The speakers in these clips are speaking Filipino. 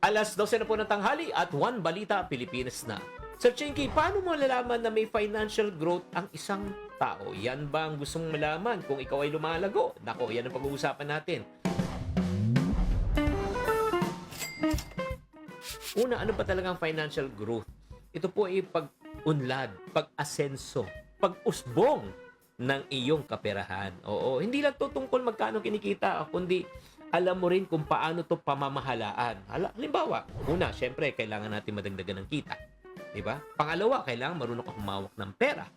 Alas 12 na po ng tanghali at One Balita Pilipinas na. Sir Chinky, paano mo malalaman na may financial growth ang isang tao? Yan ba ang gustong malaman kung ikaw ay lumalago? Nako, yan ang pag-uusapan natin. Una, ano ba talagang financial growth? Ito po ay pag-unlad, pag-asenso, pag-usbong ng iyong kaperahan. Oo, hindi lang to tungkol magkano kinikita, kundi alam mo rin kung paano to pamamahalaan. Halimbawa, una, syempre, kailangan natin madagdagan ng kita. Diba? Pangalawa, kailangan marunong kang humawak ng pera.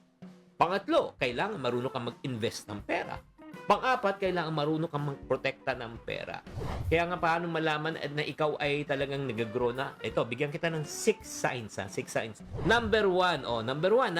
Pangatlo, kailangan marunong kang mag-invest ng pera. Pang-apat, kailangan marunong kang magprotekta ng pera. Kaya nga paano malaman na ikaw ay talagang nag-grow na? Ito, bigyan kita ng 6 signs. 6 signs. Number 1, number 1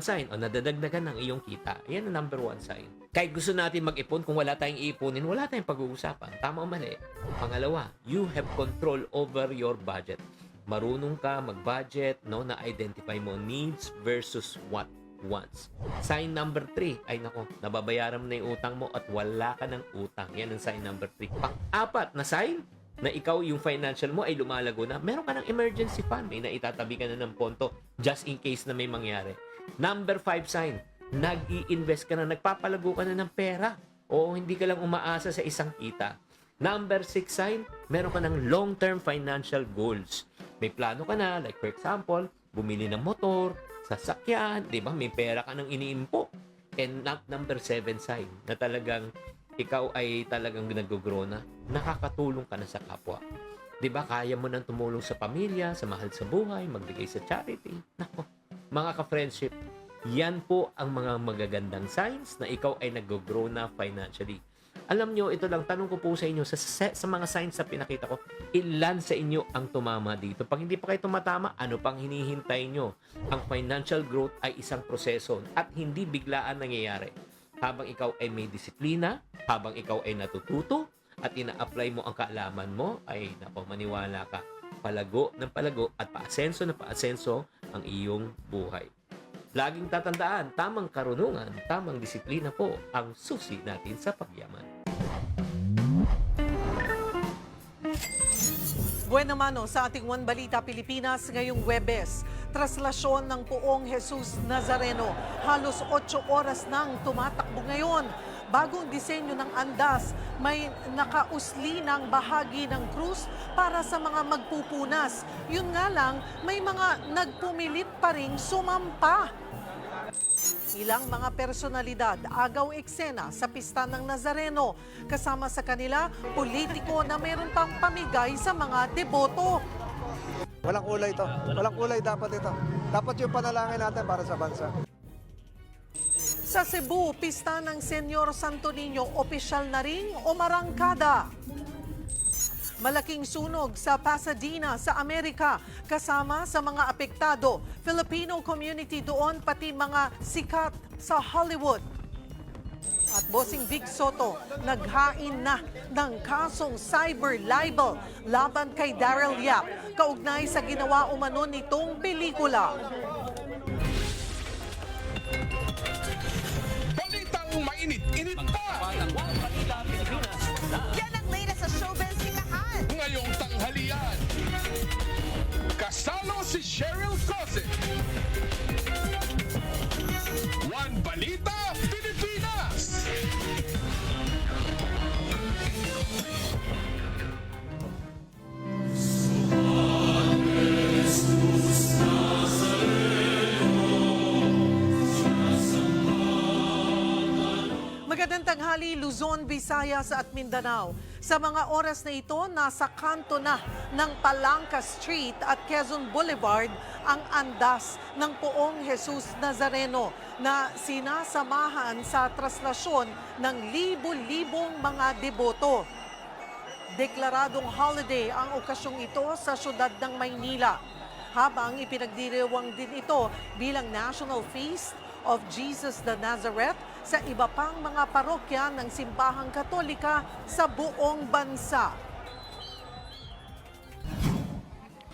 sign. Nadadagdagan ng iyong kita. Yan ang number 1 sign. Kahit gusto natin mag-ipon, kung wala tayong iipunin, wala tayong pag-uusapan. Tama o mali? Pangalawa, you have control over your budget. Marunong ka mag-budget, na-identify mo needs versus what wants. Sign number 3, ay nako, nababayaran mo na yung utang mo at wala ka ng utang. Yan ang sign number 3. Pang-apat na sign, na ikaw yung financial mo ay lumalago na, meron ka ng emergency fund, may naitatabi ka na ng ponto just in case na may mangyari. Number 5 sign, nag-i-invest ka na, nagpapalago ka na ng pera. O hindi ka lang umaasa sa isang kita. Number 6 sign, meron ka ng long-term financial goals. May plano ka na, like for example, bumili ng motor, sasakyan, di ba? May pera ka nang iniimpo. And number 7 sign, na talagang ikaw ay talagang nag-grow na, nakakatulong ka na sa kapwa. Di ba? Kaya mo nang tumulong sa pamilya, sa mahal sa buhay, magbigay sa charity. Nako, mga ka-friendship, yan po ang mga magagandang signs na ikaw ay nag-grow na financially. Alam nyo, ito lang, tanong ko po sa inyo, sa mga signs na pinakita ko, ilan sa inyo ang tumama dito? Pag hindi pa kayo tumatama, ano pang hinihintay nyo? Ang financial growth ay isang proseso at hindi biglaan nangyayari. Habang ikaw ay may disiplina, habang ikaw ay natututo, at ina-apply mo ang kaalaman mo, ay naku, maniwala ka, palago ng palago at paasenso na paasenso ang iyong buhay. Laging tatandaan, tamang karunungan, tamang disiplina po ang susi natin sa pagyaman. Buena mano sa ating One Balita Pilipinas ngayong Huwebes. Traslasyon ng Poong Jesus Nazareno. Halos 8 oras nang tumatakbo ngayon. Bagong disenyo ng andas, may nakausli ng bahagi ng krus para sa mga magpupunas. Yun nga lang, may mga nagpumilit pa ring sumampa. Ilang mga personalidad agaw eksena sa pista ng Nazareno. Kasama sa kanila, politiko na meron pang pamigay sa mga deboto. Walang kulay ito. Walang kulay dapat ito. Dapat yung panalangin natin para sa bansa. Sa Cebu, pista ng Senyor Santo Niño, opisyal na ring umarangkada. Malaking sunog sa Pasadena sa Amerika kasama sa mga apektado. Filipino community doon pati mga sikat sa Hollywood. At Bossing Vic Soto, naghain na ng kasong cyber libel laban kay Daryl Yap, kaugnay sa ginawa umano nitong pelikula. Balitang mainit-init pa! Yan ang latest sa showbiz sikahan. Ngayong tanghalian, kasalo si Cheryl Cosset. One Balita Pilipinas! Magandang tanghali, Luzon, Visayas at Mindanao. Sa mga oras na ito, nasa kanto na ng Palangka Street at Quezon Boulevard ang andas ng Poong Jesus Nazareno na sinasamahan sa traslasyon ng libu-libong mga deboto. Deklaradong holiday ang okasyong ito sa syudad ng Maynila, habang ipinagdiriwang din ito bilang National Feast of Jesus the Nazareth sa iba pang mga parokya ng Simbahang Katolika sa buong bansa.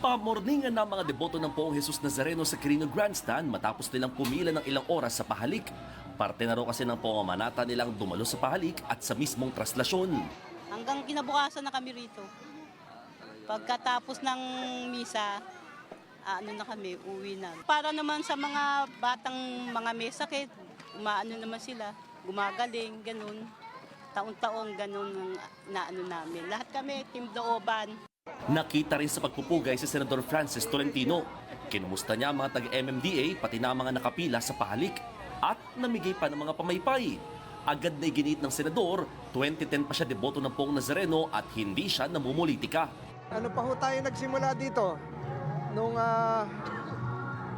Pamorningan ng mga deboto ng Poong Jesus Nazareno sa Quirino Grandstand matapos nilang pumila ng ilang oras sa pahalik. Parte na raw kasi ng pangamanata nilang dumalo sa pahalik at sa mismong traslasyon. Hanggang kinabukasan na kami rito. Pagkatapos ng misa, ano na kami, uwi na. Para naman sa mga batang mga may sakit, umaano naman sila, gumagaling, ganun. Taon-taon, ganun ang naano namin. Lahat kami, Team Looban. Nakita rin sa pagpupugay si Senador Francis Tolentino. Kinumusta niya ang mga taga-MMDA pati na mga nakapila sa pahalik at namigay pa ng mga pamaypay. Agad na iginit ng senador, 2010 pa siya deboto ng Poong Nazareno at hindi siya namumulitika. Ano pa ho tayo nagsimula dito? Nung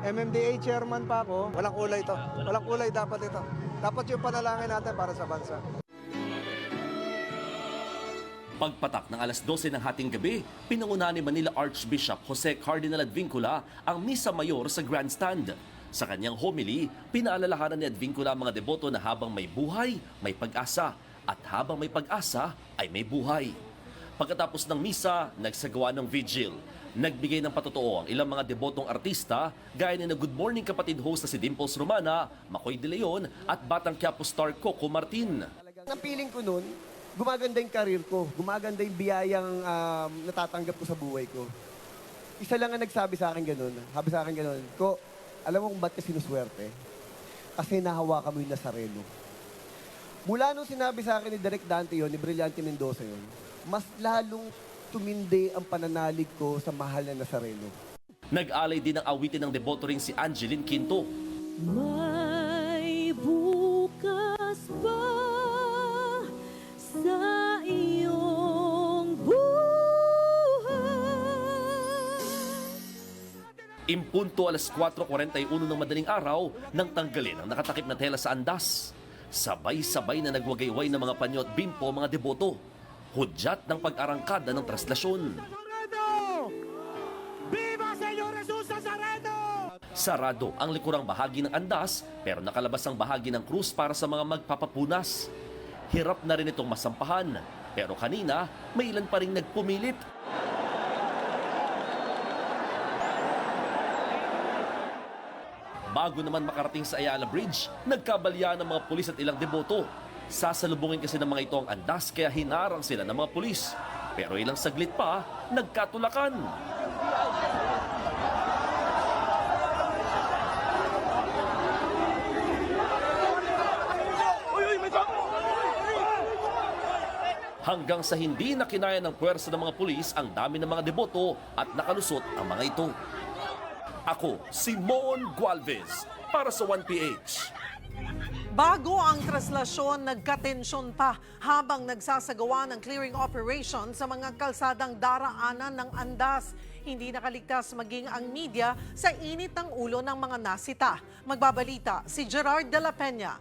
MMDA chairman pa ako, walang kulay ito. Walang kulay dapat ito. Dapat yung panalangin natin para sa bansa. Pagpatak ng alas 12 ng hating gabi, pinangunahan ni Manila Archbishop Jose Cardinal Advincula ang Misa Mayor sa Grandstand. Sa kanyang homily, pinaalalahanan ni Advincula ang mga deboto na habang may buhay, may pag-asa. At habang may pag-asa, ay may buhay. Pagkatapos ng misa, nagsagawa ng vigil. Nagbigay ng patotoo ang ilang mga debotong artista gaya ni na Good Morning Kapatid host na si Dimples Romana, Makoy De Leon at Batang Quiapo star Coco Martin. Ang feeling ko nun, gumaganda yung karir ko, gumaganda yung biyayang natatanggap ko sa buhay ko. Isa lang ang nagsabi sa akin ganun. Sabi sa akin ganun, Ko, alam mo kung ba't ka sinuswerte? Kasi nahawakan mo yung Nazareno. Mula nung sinabi sa akin ni Direk Dante yun, ni Brillante Mendoza yun, mas lalong tumindi ang pananalig ko sa mahal na Nazareno. Nag-alay din ng awitin ng deboto ring si Angeline Quinto. May bukas ba sa iyong buhay? Impunto alas 4:41 ng madaling araw nang tanggalin ang nakatakip na tela sa andas. Sabay-sabay na nagwagayway ng mga panyo at bimpo mga deboto. Hudyat ng pag-arangkada ng traslasyon. Viva Señor Jesus Nazareno! Sarado ang likurang bahagi ng andas pero nakalabas ang bahagi ng krus para sa mga magpapapunas. Hirap na rin itong masampahan pero kanina may ilan pa ring nagpumilit. Bago naman makarating sa Ayala Bridge, nagkabalya ng mga pulis at ilang deboto. Sasalubungin kasi ng mga ito ang andas kaya hinarang sila ng mga pulis. Pero ilang saglit pa, nagkatulakan. Hanggang sa hindi na kinaya ng puwersa ng mga pulis ang dami ng mga deboto at nakalusot ang mga ito. Ako, Simon Gualvez, para sa 1PH. Bago ang traslasyon, nagkatensyon pa habang nagsasagawa ng clearing operation sa mga kalsadang daraanan ng andas. Hindi nakaligtas maging ang media sa init ng ulo ng mga nasita. Magbabalita si Gerard de la Peña.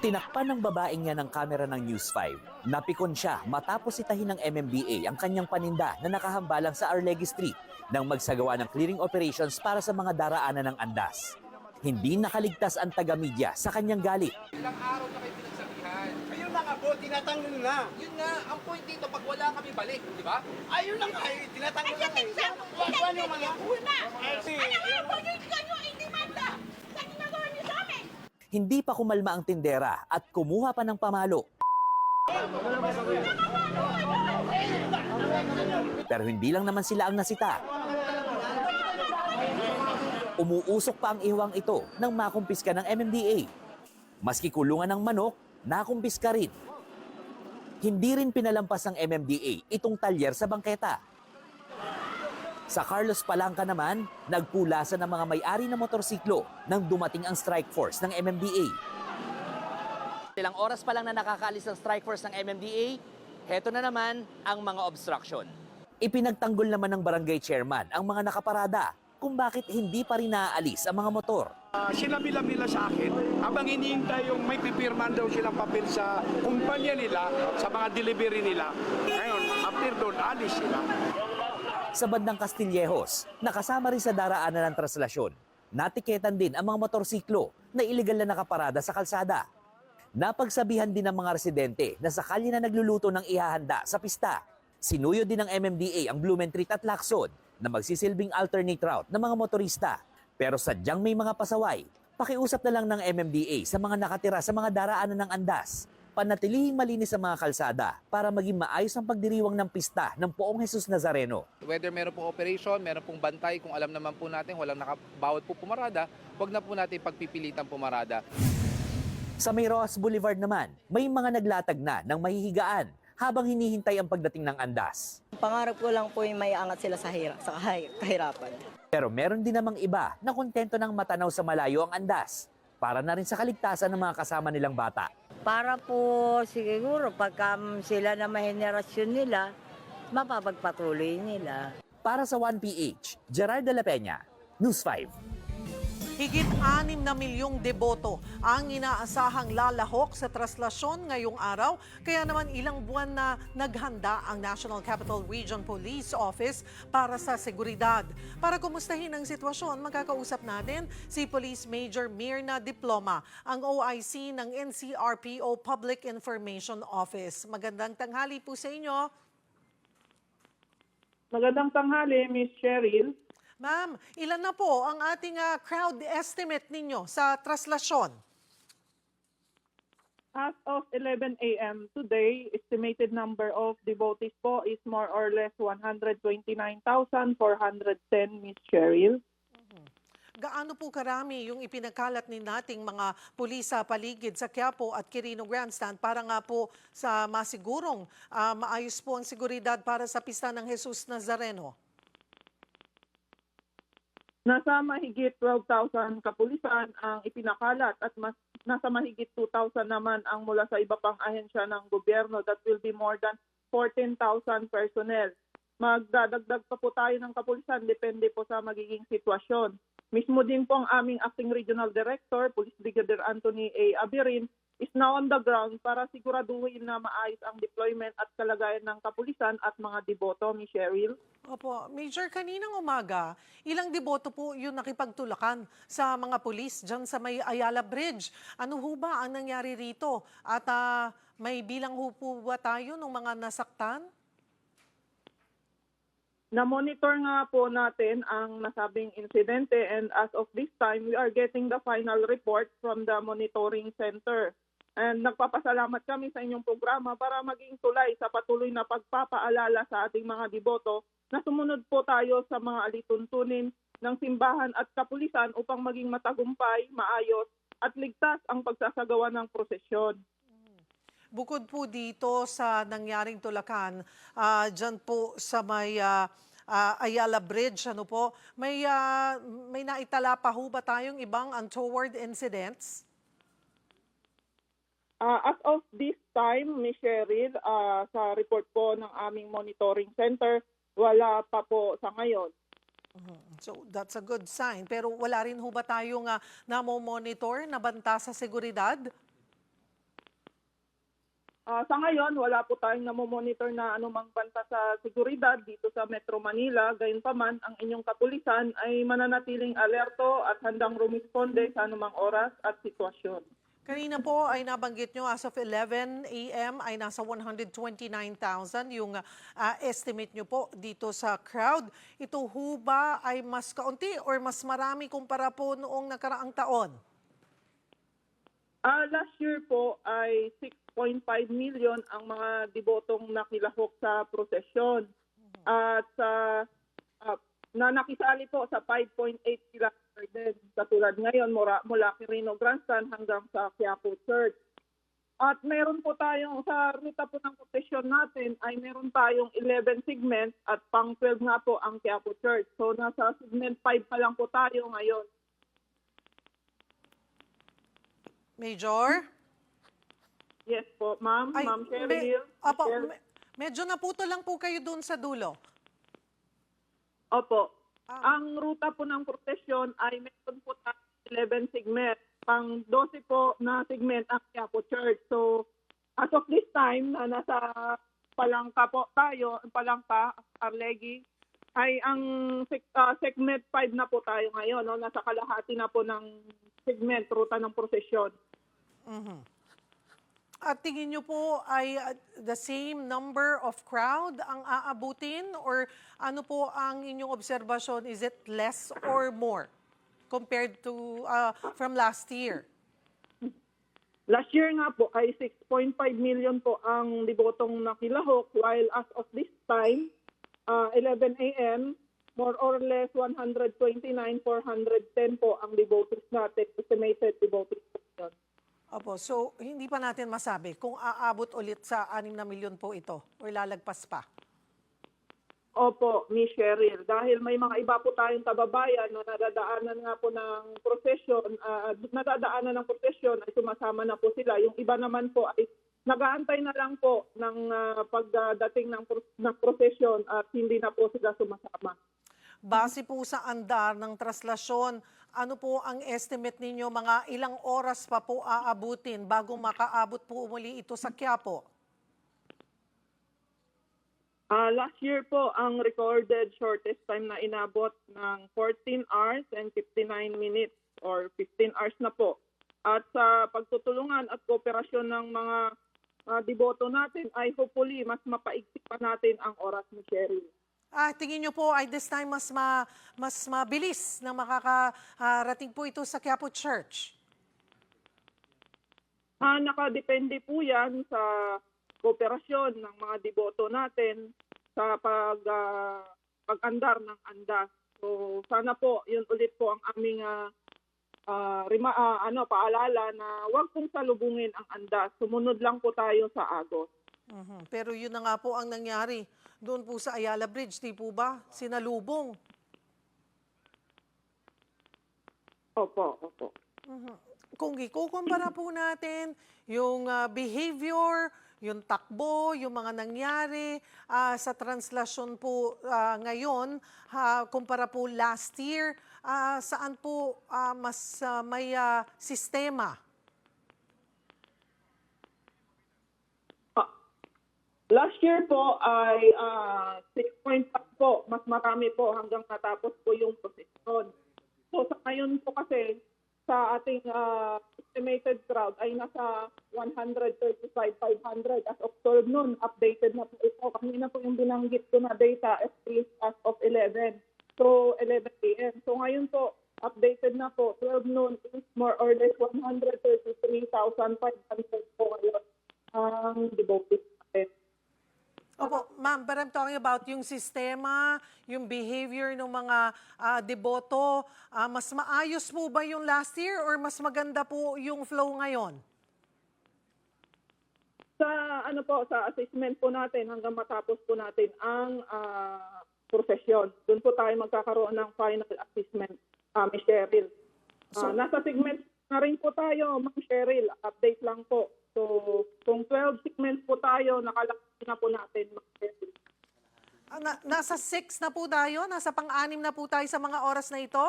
Tinakpan ng babaeng yan ng kamera ng News 5. Napikon siya matapos itahin ng MMDA ang kanyang paninda na nakahambalang sa Arlegui Street nang magsagawa ng clearing operations para sa mga daraanan ng andas. Hindi nakaligtas ang taga-media sa kanyang galit. Ilang araw na kayo pinagsabihan. Ayun na nga po, tinatanggol na. Yun nga, ang point dito, pag wala kami balik, di ba? Ayun na nga, tinatanggol na. Wala yung mga una. Hindi pa kumalma ang tindera at kumuha pa ng pamalo. Pero hindi lang naman sila ang nasita. Umuusok pa ang iwang ito nang makumpiska ng MMDA. Maski kulungan ng manok, nakumpiska rin. Hindi rin pinalampas ng MMDA itong talyer sa bangketa. Sa Carlos Palanca naman, nagpulasan ng mga may-ari ng motorsiklo nang dumating ang strike force ng MMDA. Ilang oras pa lang na nakakaalis ang strike force ng MMDA, heto na naman ang mga obstruction. Ipinagtanggol naman ng barangay chairman ang mga nakaparada kung bakit hindi pa rin naaalis ang mga motor. Sinabi lang nila sa akin, habang iniintay yung may pipirman daw silang papel sa kumpanya nila, sa mga delivery nila. Ngayon, after doon, alis sila. Sa bandang Castillejos, nakasama rin sa daraanan ng traslasyon. Natiketan din ang mga motorsiklo na iligal na nakaparada sa kalsada. Napagsabihan din ng mga residente na sakali na nagluluto ng ihahanda sa pista. Sinuyo din ng MMDA ang Blumentritt at Lacson na magsisilbing alternate route ng mga motorista. Pero sadyang may mga pasaway, pakiusap na lang ng MMDA sa mga nakatira sa mga daraanan ng andas. panatilihing malinis ang mga kalsada para maging maayos ang pagdiriwang ng pista ng Poong Jesus Nazareno. Whether meron pong operation, meron pong bantay, kung alam naman po natin walang nakabawat po pumarada, wag na po natin pagpipilitan pumarada. Sa May Rojas Boulevard naman, may mga naglatag na ng mahihigaan habang hinihintay ang pagdating ng andas. Pangarap ko lang po yung may angat sila sa kahirapan. Pero meron din namang iba na kontento ng matanaw sa malayo ang andas para na rin sa kaligtasan ng mga kasama nilang bata. Para po siguro pagka sila na mahenerasyon nila, mapapagpatuloy nila. Para sa 1PH, Gerard de la Peña, News 5. Higit 6 na milyong deboto ang inaasahang lalahok sa traslasyon ngayong araw. Kaya naman ilang buwan na naghanda ang National Capital Region Police Office para sa seguridad. Para kumustahin ang sitwasyon, magkakausap natin si Police Major Mirna Diploma, ang OIC ng NCRPO Public Information Office. Magandang tanghali po sa inyo. Magandang tanghali, Miss Cheryl. Ma'am, ilan na po ang ating crowd estimate ninyo sa traslasyon? As of 11 a.m. today, estimated number of devotees po is more or less 129,410, Miss Cheryl. Gaano po karami yung ipinagkalat ni nating mga pulis sa paligid sa Quiapo at Quirino Grandstand para nga po sa masigurong maayos po ang seguridad para sa pista ng Jesus Nazareno? Nasa mahigit 12,000 kapulisan ang ipinakalat at nasa mahigit 2,000 naman ang mula sa iba pang ahensya ng gobyerno. That will be more than 14,000 personnel. Magdadagdag pa po tayo ng kapulisan, depende po sa magiging sitwasyon. Mismo din po ang aming Acting Regional Director, Police Brigadier Anthony A. Abirin, is now on the ground para siguraduhin na maayos ang deployment at kalagayan ng kapulisan at mga deboto, Ms. Cheryl. Opo. Major, kaninang umaga, ilang deboto po yung nakipagtulakan sa mga pulis dyan sa may Ayala Bridge? Ano ho ba ang nangyari rito? At may bilang ho po ba tayo ng mga nasaktan? Na-monitor nga po natin ang nasabing insidente and as of this time, we are getting the final report from the monitoring center. And nagpapasalamat kami sa inyong programa para maging tulay sa patuloy na pagpapaalala sa ating mga deboto na sumunod po tayo sa mga alituntunin ng simbahan at kapulisan upang maging matagumpay, maayos at ligtas ang pagsasagawa ng prosesyon. Bukod po dito sa nangyaring tulakan, dyan po sa may Ayala Bridge, ano po, may naitala pa ho ba tayong ibang untoward incidents? As of this time, Ms. Cheryl, sa report po ng aming monitoring center, wala pa po sa ngayon. So that's a good sign. Pero wala rin ho ba tayong namo-monitor na banta sa seguridad? Sa ngayon, wala po tayong namomonitor na anumang banta sa seguridad dito sa Metro Manila. Gayunpaman, ang inyong kapulisan ay mananatiling alerto at handang rumisponde sa anumang oras at sitwasyon. Kanina po ay nabanggit nyo as of 11 a.m. ay nasa 129,000 yung estimate nyo po dito sa crowd. Ito ho ba ay mas kaunti or mas marami kumpara po noong nakaraang taon? Last year po ay 6.5 million ang mga debotong nakilahok sa prosesyon. At na nakisali po sa 5.8 kilometer din. Katulad ngayon mula Quirino Grandstand hanggang sa Quiapo Church. At meron po tayong sa ruta po ng prosesyon natin ay meron tayong 11 segments at pang 12 nga po ang Quiapo Church. So nasa segment 5 pa lang po tayo ngayon. Major? Yes po, ma'am. Ma'am Cheryl. Medyo naputo lang po kayo doon sa dulo. Opo. Ang ruta po ng prosesyon ay meron po tayong 11 segment. Pang 12 po na segment ang Quiapo Church. So, as of this time, na nasa Palangka po tayo, Palangka, Arlegui, ay ang segment 5 na po tayo ngayon. No? Nasa kalahati na po ng segment, ruta ng prosesyon. At tingin nyo po ay the same number of crowd ang aabutin? Or ano po ang inyong obserbasyon? Is it less or more compared to from last year? Last year nga po ay 6.5 million po ang debotong nakilahok, while as of this time, 11 a.m., more or less 129,410 po ang devotees natin, estimated devotees po yun. Opo, so hindi pa natin masabi kung aabot ulit sa 6 na milyon po ito o lalagpas pa. Opo, Miss Cheryl. Dahil may mga iba po tayong kababayan na nadadaanan nga po ng prosesyon, ay sumasama na po sila. Yung iba naman po ay nag-aantay na lang po ng pagdating ng prosesyon at hindi na po sila sumasama. Base po sa andar ng traslasyon, ano po ang estimate ninyo, mga ilang oras pa po aabutin bago makaabot po muli ito sa Quiapo? Last year po, ang recorded shortest time na inabot ng 14 hours and 59 minutes or 15 hours na po. At sa pagtutulungan at kooperasyon ng mga deboto natin ay hopefully mas mapaigtik pa natin ang oras ni Cheryl. Tingin nyo po ay this time mas mabilis na makakarating po ito sa Quiapo Church? Nakadepende po yan sa kooperasyon ng mga deboto natin sa pag-andar ng andas. So sana po yun ulit po ang aming paalala na huwag pong salubungin ang andas. Sumunod lang po tayo sa agos. Pero yun na nga po ang nangyari doon po sa Ayala Bridge, di po ba? Sinalubong. Opo. Kung ikukumpara po natin yung behavior, yung takbo, yung mga nangyari sa translasyon po ngayon, kumpara po last year, saan po mas may sistema? Last year po ay 6.5 po, mas marami po hanggang matapos po yung prosesyon. So sa ngayon po kasi, sa ating estimated crowd ay nasa 135,500 as of 12 noon. Updated na po ito. Kanina po yung binanggit ko na data as of 11. So 11 a.m. So ngayon po, updated na po. 12 noon is more or less 133,500 po ngayon ang devotees natin. Opo, ma'am, but I'm talking about yung sistema, yung behavior ng mga deboto. Mas maayos po ba yung last year or mas maganda po yung flow ngayon? Sa assessment po natin hanggang matapos po natin ang prosesyon. Doon po tayo magkakaroon ng final assessment, Ms. Cheryl. Nasa segment na rin po tayo, Ms. Cheryl. Update lang po. So, kung 12 segments po tayo, nakalaki na po natin, Ms. Cheryl. Nasa 6 na po tayo? Nasa pang-6 na po tayo sa mga oras na ito?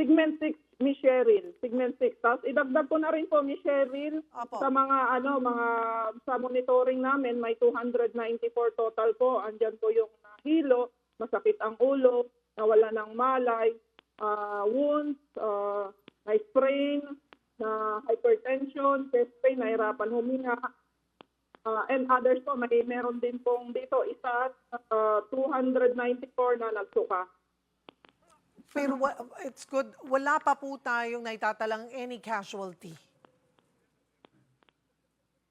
Segment 6, Ms. Cheryl. Segment 6. Tapos idagdag ko na rin po, Ms. Cheryl, sa sa monitoring namin, may 294 total po. Andyan po yung nahilo, masakit ang ulo, nawala ng malay, wounds, may sprain, na hypertension, chest pain, nahirapan huminga, and others po. Meron din pong dito isa 294 na nagsuka. Pero it's good. Wala pa po tayong naitatalang any casualty.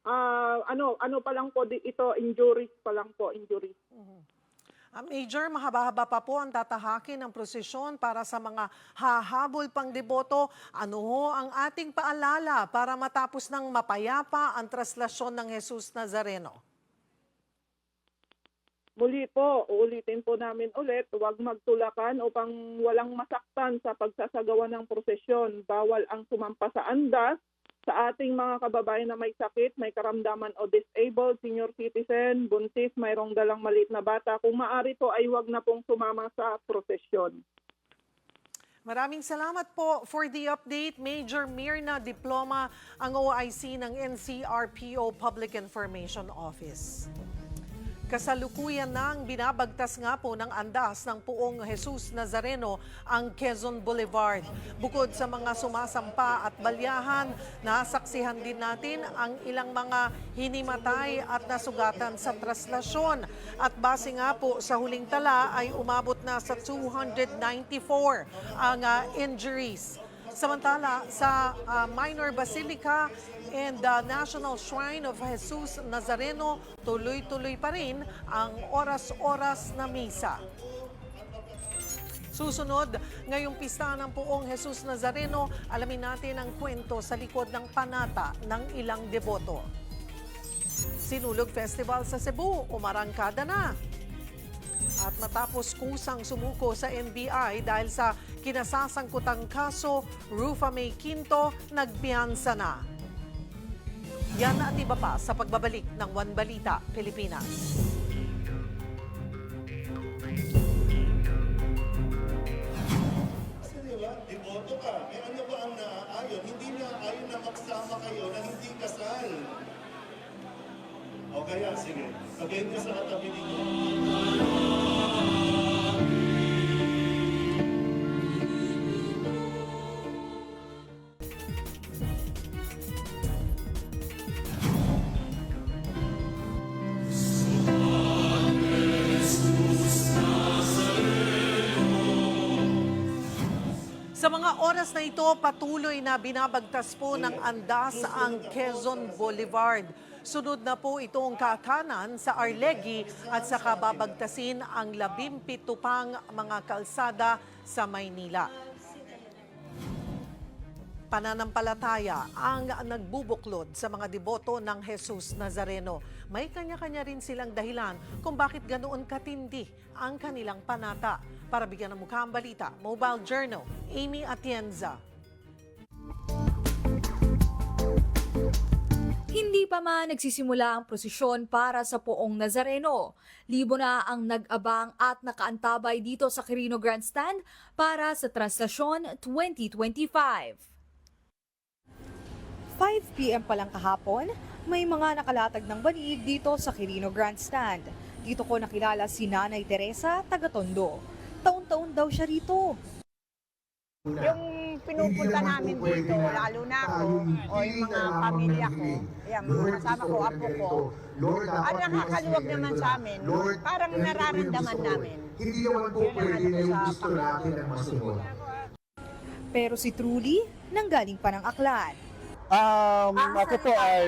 Ano pa lang po ito, injuries pa lang po, injuries. Major, mahaba-haba pa po ang tatahakin ng prosesyon para sa mga hahabol pang deboto. Ano ho ang ating paalala para matapos ng mapayapa ang traslasyon ng Jesus Nazareno? Muli po, uulitin po namin ulit, huwag magtulakan upang walang masaktan sa pagsasagawa ng prosesyon. Bawal ang sumampa sa andas sa ating mga kababayan na may sakit, may karamdaman o disabled, senior citizen, buntis, mayroong dalang maliit na bata. Kung maaari po ay huwag na pong sumama sa prosesyon. Maraming salamat po for the update. Major Mirna Diploma, ang OIC ng NCRPO Public Information Office. Kasalukuyan nang binabagtas nga po ng andas ng Puong Jesus Nazareno ang Quezon Boulevard. Bukod sa mga sumasampa at balyahan, nasaksihan din natin ang ilang mga hinimatay at nasugatan sa traslasyon. At base nga po sa huling tala ay umabot na sa 294 ang injuries. Samantala, sa Minor Basilica and National Shrine of Jesus Nazareno, tuloy-tuloy pa rin ang oras-oras na misa. Susunod, ngayong pista ng Poong Jesus Nazareno, alamin natin ang kwento sa likod ng panata ng ilang deboto. Sinulog Festival sa Cebu, umarangkada na. At matapos kusang sumuko sa NBI dahil sa kinasasangkutang kaso, Rufa May Quinto nagpiyansa na. Yan at iba pa sa pagbabalik ng One Balita, Pilipinas. Deboto ka. Ano ba ang naaayon? Hindi na ayon na magsama kayo na hindi kasal. O kaya, sige. Sabihin ka sa katabi ninyo. Sa mga oras na ito, patuloy na binabagtas po ng andas ang Quezon Boulevard. Sunod na po itong kakanan sa Arlegui at saka babagtasin ang 17 pang mga kalsada sa Maynila. Pananampalataya ang nagbubuklod sa mga deboto ng Jesus Nazareno. May kanya-kanya rin silang dahilan kung bakit ganoon katindi ang kanilang panata. Para bigyan ng mukha ang balita, Mobile Journal, Amy Atienza. Hindi pa man nagsisimula ang prosesyon para sa Poong Nazareno. Libo na ang nag-abang at nakaantabay dito sa Quirino Grandstand para sa Translasyon 2025. 5 p.m. pa lang kahapon, may mga nakalatag ng banig dito sa Quirino Grandstand. Dito ko nakilala si Nanay Teresa, taga-Tondo. Taon-taon daw siya rito. Yung pinupunta namin dito, lalo na ako, o yung mga pamilya ko, yung mga kasama ko, apo ko, ang nakakaluwag naman sa amin, parang nararamdaman namin. Hindi naman po pwede na yung gusto natin ang masunod. Pero si Truly, nanggaling pa ng Aklan. Ako po ay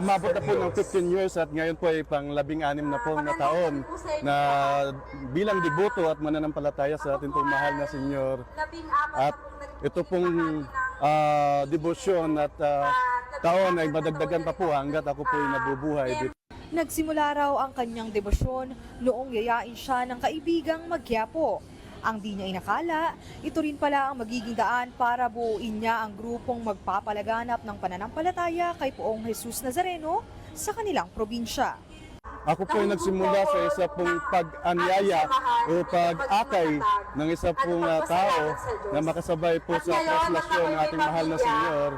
umabot na po ng 15 years at ngayon po ay pang 16 na po na taon na bilang deboto at mananampalataya sa ating pong mahal na Senyor. At ito pong debosyon at taon ay madagdagan pa po hanggat ako po ay nabubuhay dito. Nagsimula raw ang kanyang debosyon noong yayain siya ng kaibigang Magyapo. Ang di niya inakala, ito rin pala ang magiging daan para buuin niya ang grupong magpapalaganap ng pananampalataya kay Poong Jesus Nazareno sa kanilang probinsya. Ako po ay nagsimula sa isa pong pag-anyaya o pag-akay ng isa pong tao na makasabay po sa translasyon ng ating mahal na Senyor.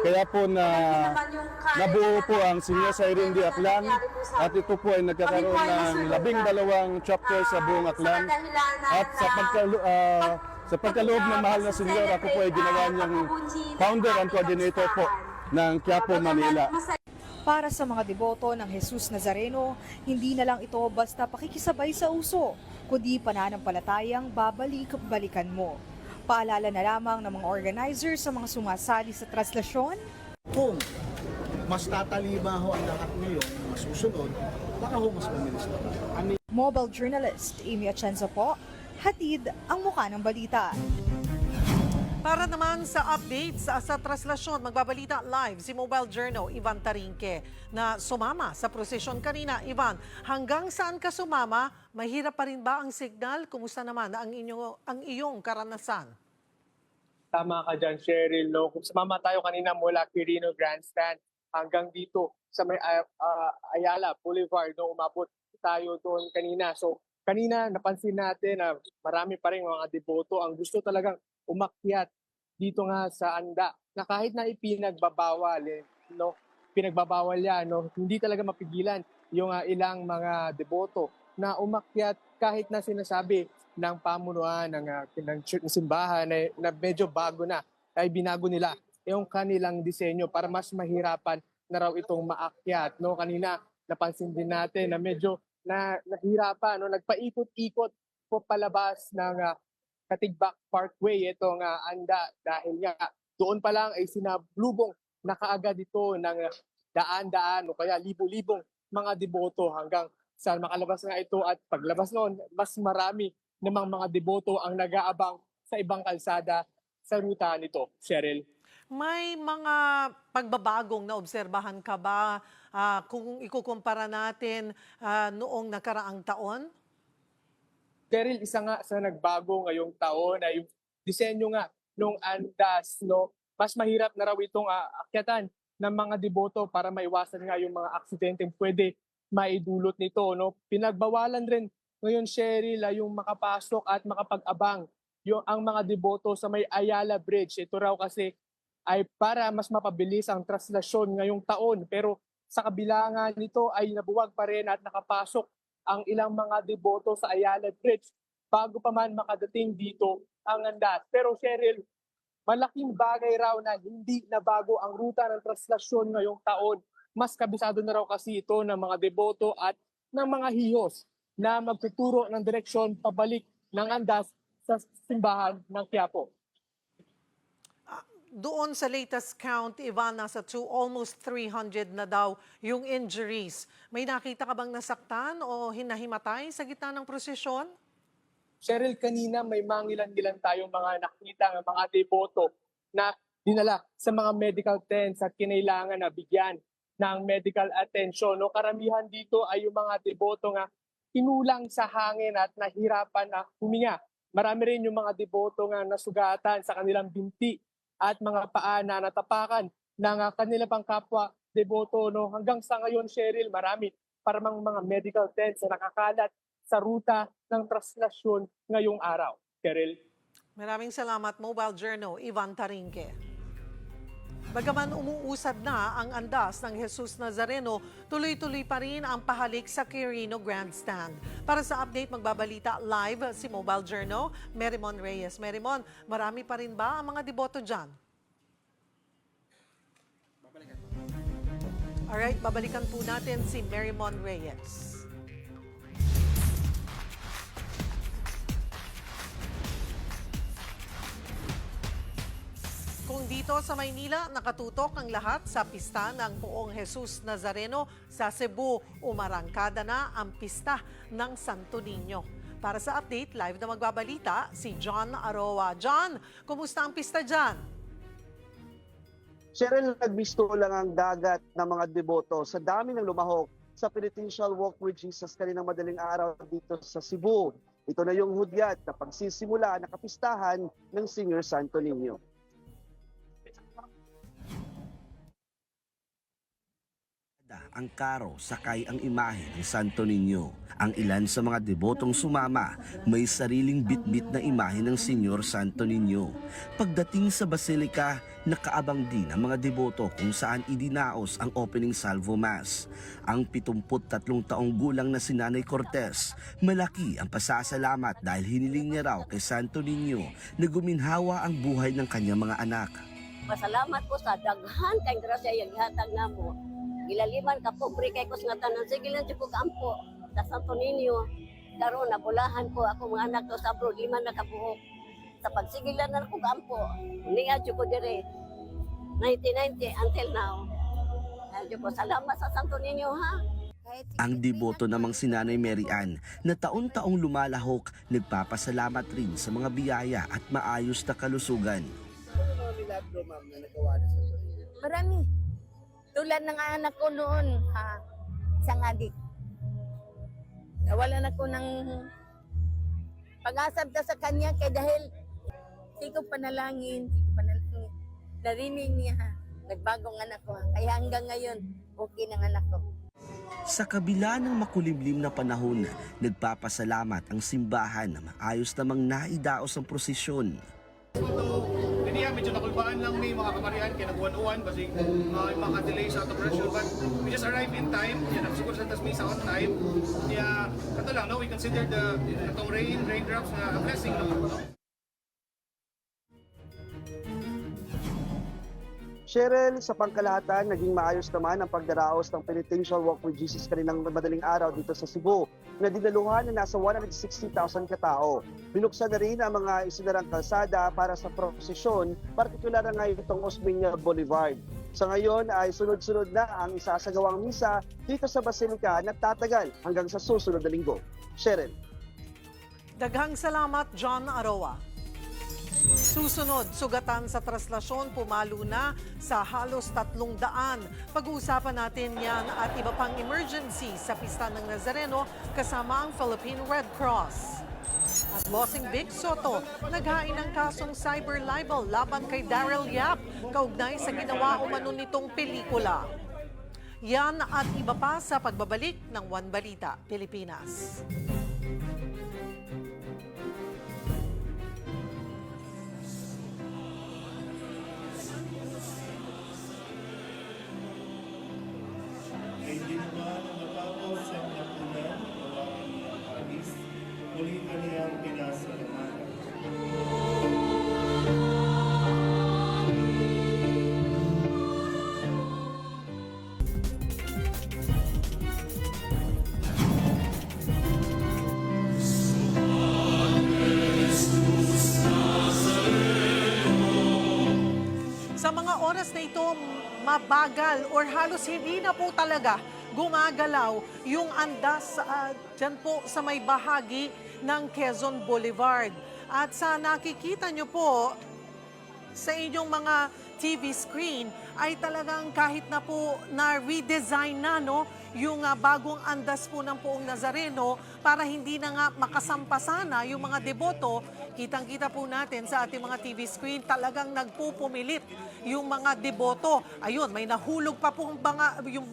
Kaya po nabuo po ang Senyor sa Irindi Aklan at ito po ay nagkakaroon ng 12 chapter sa buong Aklan. At sa pagkaloob ng mahal na Senyor, ako po ay ginawa niyang founder and coordinator po ng Quiapo, Manila. Para sa mga deboto ng Jesus Nazareno, hindi na lang ito basta pakikisabay sa uso, kundi pananampalatayang babalik-balikan mo. Paalala na lamang ng mga organizer sa mga sumasali sa translasyon. Kung mas tatalima ho ang lahat ngayon, mas susunod, baka ho mas mabilis na. Mobile journalist Amy Atienza po, hatid ang mukha ng balita. Para naman sa updates sa translasyon, magbabalita live si Mobile Journal Ivan Tarinque na sumama sa prosesyon kanina. Ivan, hanggang saan ka sumama? Mahirap pa rin ba ang signal? Kumusta naman ang iyong karanasan? Tama ka dyan, Cheryl. No? Kung sumama tayo kanina mula Quirino Grandstand hanggang dito sa may Ayala Boulevard, no? Umabot tayo doon kanina. So kanina napansin natin na marami pa rin mga deboto ang gusto talagang umakyat dito nga sa anda na kahit na ipinagbabawal, pinagbabawal yan, hindi talaga mapigilan yung ilang mga deboto na umakyat kahit na sinasabi ng pamunuan ng simbahan na medyo bago na, ay binago nila yung kanilang disenyo para mas mahirapan na raw itong maakyat. Kanina napansin din natin na medyo nahirapan, nagpaikot-ikot po palabas ng Katigbak Parkway itong anda dahil nga doon pa lang ay sinablubong na kaagad ito ng daan-daan o kaya libo-libong mga deboto hanggang sa makalabas nga ito at paglabas noon, mas marami namang mga deboto ang nag-aabang sa ibang kalsada sa ruta nito. Cheryl. May mga pagbabagong na obserbahan ka ba kung ikukumpara natin noong nakaraang taon? Cheryl, isa nga sa nagbago ngayong taon ay yung disenyo nga nung andas, no? Mas mahirap na raw itong akyatan ng mga deboto para maiwasan nga yung mga aksidente pwede maidulot nito, no? Pinagbawalan rin ngayon, Cheryl, yung makapasok at makapag-abang ang mga deboto sa may Ayala Bridge. Ito raw kasi ay para mas mapabilis ang traslasyon ngayong taon. Pero sa kabila nga nito ay nabuwag pa rin at nakapasok ang ilang mga deboto sa Ayala Bridge bago pa man makadating dito ang andas. Pero Cheryl, malaking bagay raw na hindi na bago ang ruta ng traslasyon ngayong taon. Mas kabisado na raw kasi ito ng mga deboto at ng mga hihos na magtuturo ng direksyon pabalik ng andas sa simbahan ng Quiapo. Doon sa latest count, Ivan, nasa almost 300 na daw yung injuries. May nakita ka bang nasaktan o hinahimatay sa gitna ng prosesyon? Cheryl, kanina may mangilan-gilan tayong mga nakita ng mga deboto na dinala sa mga medical tents at kinailangan na bigyan ng medical attention. No, karamihan dito ay yung mga deboto nga kinulang sa hangin at nahirapan na huminga. Marami rin yung mga deboto nga nasugatan sa kanilang binti at mga paa na natapakan ng kanila pang kapwa deboto. No? Hanggang sa ngayon, Cheryl, marami paramang mga medical tents na nakakalat sa ruta ng traslasyon ngayong araw. Cheryl. Maraming salamat, Mobile Journal, Ivan Tarinque. Bagaman umuusad na ang andas ng Jesus Nazareno, tuloy-tuloy pa rin ang pahalik sa Quirino Grandstand. Para sa update, magbabalita live si Mobile Journal, Merimon Reyes. Merimon, marami pa rin ba ang mga deboto dyan? Alright, babalikan po natin si Merimon Reyes. Kung dito sa Maynila, nakatutok ang lahat sa pista ng Poong Jesus Nazareno sa Cebu, umarangkada na ang pista ng Santo Niño. Para sa update, live na magbabalita si John Aroa. John, kumusta ang pista dyan? Cheryl, nagbisto lang ang dagat ng mga deboto sa dami ng lumahok sa Penitential Walk with Jesus kaninang madaling araw dito sa Cebu. Ito na yung hudyat na pagsisimula na kapistahan ng Senior Santo Niño. Ang karo sakay ang imahe ng Santo Niño. Ang ilan sa mga debotong sumama may sariling bitbit na imahe ng Senyor Santo Niño. Pagdating sa Basilika, nakaabang din ang mga deboto kung saan idinaos ang opening salvo mass. Ang 73 taong gulang na si Nanay Cortez, malaki ang pasasalamat dahil hiniling niya raw kay Santo Niño na guminhawa ang buhay ng kanyang mga anak. Pasalamat po sa daghan kay grasya yung hatag namo. Gilaliman ka pobre kay kus nga tanan sige lang jud ampo sa Santo Niño karon nabulahan ko ako mga anak to sa abroad 5 na kabuok sa pagsigilan na ko ampo niya jud ko dire 1990 until now. Jud ko salamat sa Santo Niño ha. Ang deboto namang si Nanay Mary Ann na taon-taong lumalahok, nagpapasalamat rin sa mga biyaya at maayos na kalusugan. Marami. Tulad ng anak ko noon, isang adik. Nawalan ako ng pag-asab sa kanya kaya dahil hindi ko panalangin, narinig niya, nagbagong anak ko. Kaya hanggang ngayon, okay ng anak ko. Sa kabila ng makulimlim na panahon, nagpapasalamat ang simbahan na maayos namang naidaos ang prosesyon. Kaniya, medyo nakulbaan lang may mga kamarihan kaya nag-101 kasi mga delay sa operation but we just arrived in time. Yan, nagsugur sa Misa on time. Kaya, kato lang, no? We consider itong raindrops na a blessing. No? Cheryl, sa pangkalahatan, naging maayos naman ang pagdaraos ng Penitential Walk with Jesus kaninang madaling araw dito sa Cebu na dinaluhan na nasa 160,000 katao. Binuksan na rin ang mga isinarang kalsada para sa prosesyon, partikular na ngayon itong Osmeña Boulevard. Sa ngayon ay sunod-sunod na ang isasagawang misa dito sa Basilica na tatagal hanggang sa susunod na linggo. Cheryl. Daghang salamat, John Aroa. Susunod, sugatan sa traslasyon pumalo na sa halos 300. Pag-uusapan natin yan at iba pang emergency sa pista ng Nazareno kasama ang Philippine Red Cross. At Bossing Vic Soto, naghain ng kasong cyber libel laban kay Daryl Yap, kaugnay sa ginawa umano nitong pelikula. Yan at iba pa sa pagbabalik ng One Balita, Pilipinas. Hindi naman matapos ang napunan o aking pag-alis, muli kaniyang pinasalamatan. Sa mga oras na ito, mabagal or halos hindi na po talaga gumagalaw yung andas dyan po sa may bahagi ng Quezon Boulevard. At sa nakikita nyo po sa inyong mga TV screen ay talagang kahit na po na redesign na yung bagong andas po ng Poong Nazareno para hindi na nga makasampasana yung mga deboto. Kitang-kita po natin sa ating mga TV screen talagang nagpupumilit yung mga deboto. Ayun, may nahulog pa po yung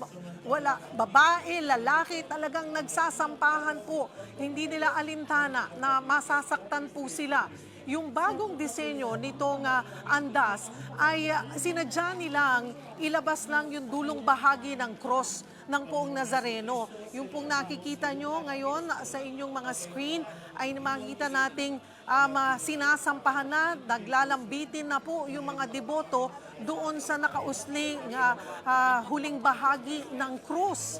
babae, lalaki, talagang nagsasampahan po. Hindi nila alintana na masasaktan po sila. Yung bagong disenyo nitong andas ay sinadya nilang ilabas lang yung dulong bahagi ng cross ng Poong Nazareno. Yung pong nakikita nyo ngayon sa inyong mga screen ay makikita nating sinasampahan na, naglalambitin na po yung mga deboto doon sa nakausling huling bahagi ng cross.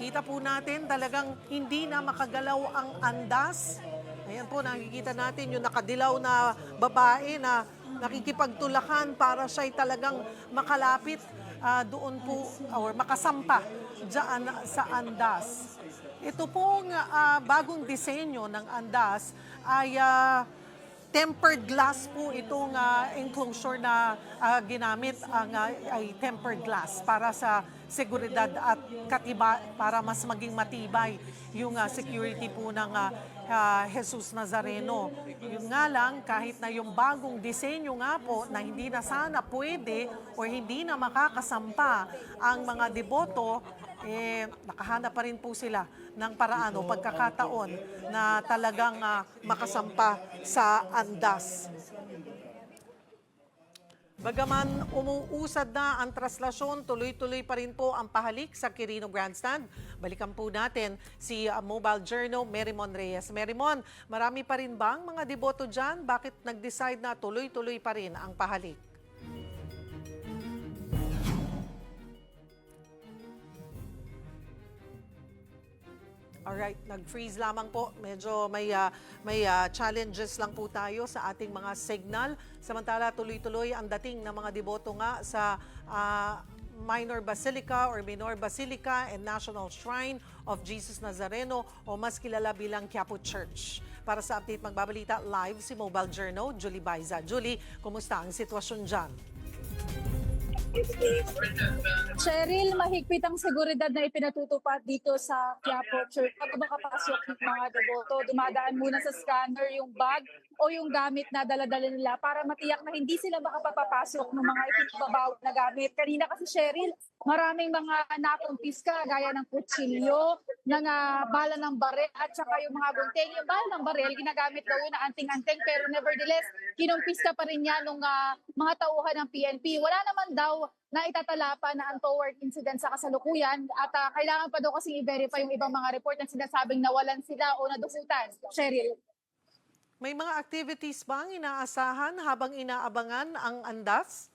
Kita po natin talagang hindi na makagalaw ang andas. Ayan po, nakikita natin yung nakadilaw na babae na nakikipagtulakan para siya'y talagang makalapit doon po or makasampa dyan sa andas. Ito pong bagong disenyo ng andas ay tempered glass po itong enclosure na ginamit ay tempered glass para sa seguridad at para mas maging matibay yung security po ng Jesus Nazareno. Yung nga lang, kahit na yung bagong disenyo nga po na hindi na sana pwede o hindi na makakasampa ang mga deboto, nakahanap pa rin po sila ng paraan o pagkakataon na talagang makasampa sa andas. Bagaman umuusad na ang traslasyon, tuloy-tuloy pa rin po ang pahalik sa Quirino Grandstand. Balikan po natin si Mobile Journal Merimon Reyes. Merimon, marami pa rin bang mga deboto dyan? Bakit nag-decide na tuloy-tuloy pa rin ang pahalik? Alright, nag-freeze lamang po. Medyo may challenges lang po tayo sa ating mga signal. Samantala, tuloy-tuloy ang dating ng mga deboto nga sa Minor Basilica or Minor Basilica and National Shrine of Jesus Nazareno o mas kilala bilang Quiapo Church. Para sa update magbabalita live si Mobile Journal, Julie Baiza. Julie, kumusta ang sitwasyon dyan? Cheryl, mahigpit ang seguridad na ipinatutupad dito sa Quiapo Church. Pag makapasok ng mga deboto, dumadaan muna sa scanner yung bag o yung gamit na dala-dala nila para matiyak na hindi sila makapapasok ng mga ipinababawal na gamit. Kanina kasi Cheryl, maraming mga nakumpiska gaya ng kutsilyo, ng bala ng baril at saka yung mga gunting. Yung bala ng baril, ginagamit daw yun na anting-anting pero nevertheless, kinumpiska pa rin yan ng mga tauhan ng PNP. Wala naman daw na itatala na untoward incident sa kasalukuyan at kailangan pa daw kasi i-verify yung ibang mga report na sinasabing nawalan sila o nadukutan. Cheryl. May mga activities bang inaasahan habang inaabangan ang andas?